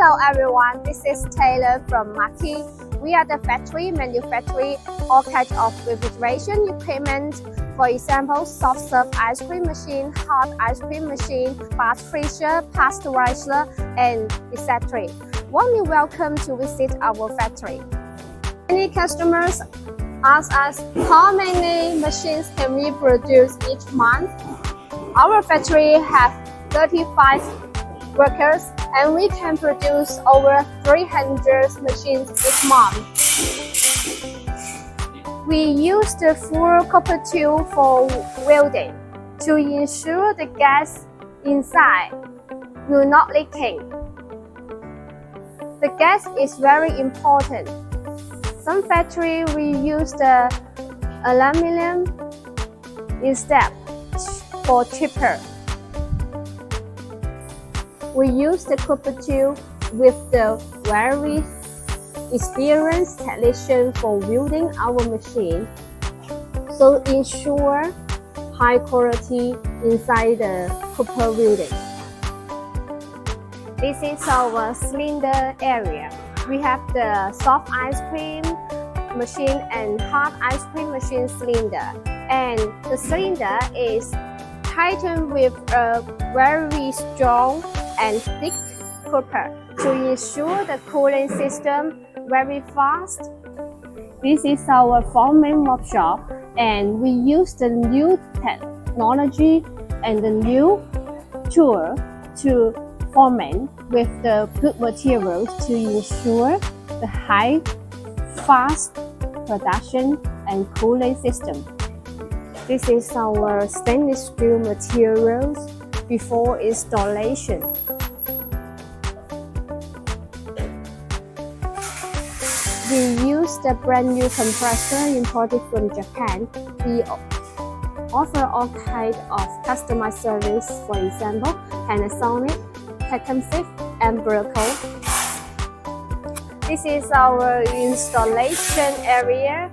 Hello everyone, this is Taylor from Maki. We are the factory manufacturing all kinds of refrigeration equipment. For example, soft serve ice cream machine, hot ice cream machine, fast freezer, pasteurizer, and etc. Warmly welcome to visit our factory. Many customers ask us how many machines can we produce each month. Our factory has 35 workers and we can produce over 300 machines each month. We use the full copper tube for welding to ensure the gas inside will not leaking. The gas is very important. Some factories we use the aluminum instead for cheaper. We use the copper tube with the very experienced technician for welding our machine, so ensure high quality inside the copper welding. This is our cylinder area. We have the soft ice cream machine and hot ice cream machine cylinder, and the cylinder is tightened with a very strong and thick copper to ensure the cooling system very fast. This is our forming workshop, and we use the new technology and the new tool to forming with the good materials to ensure the high, fast production and cooling system. This is our stainless steel materials before installation. We use the brand new compressor imported from Japan. We offer all kinds of customized service, for example, Panasonic, Tecumseh, and Berco. This is our installation area.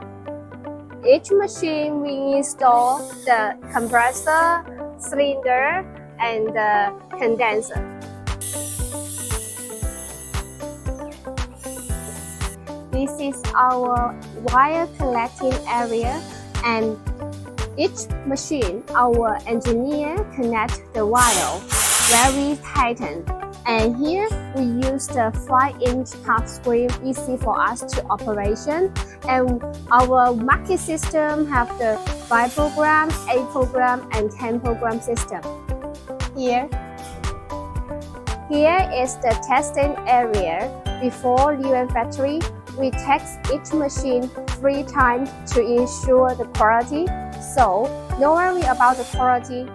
Each machine we install the compressor, cylinder, and the condenser. This is our wire collecting area, and each machine our engineer connect the wire very tighten. And here we use the 5-inch touchscreen, easy for us to operation. And our Maki system have the 5 program, 8 program, and 10 program system. Here is the testing area. Before leaving factory, we test each machine 3 times to ensure the quality. So don't worry about the quality.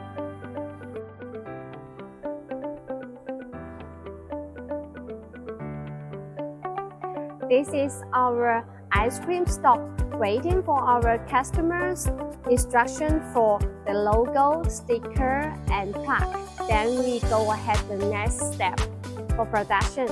This is our ice cream stock waiting for our customers. Instruction for the logo, sticker, and tag. Then we go ahead the next step for production.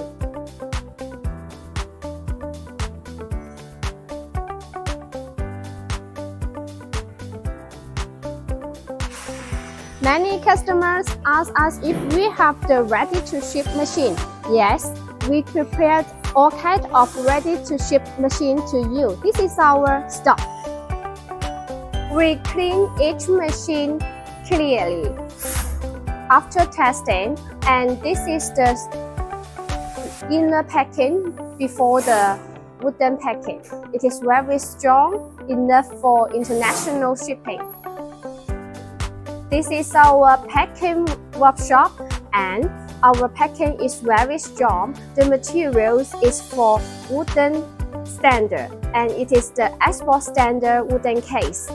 Many customers ask us if we have the ready-to-ship machine. Yes, we prepared all kinds of ready-to-ship machine to you. This is our stock. We clean each machine clearly after testing, and this is the inner packing before the wooden packing. It is very strong, enough for international shipping. This is our packing workshop, and our packing is very strong. The materials is for wooden standard, and it is the export standard wooden case.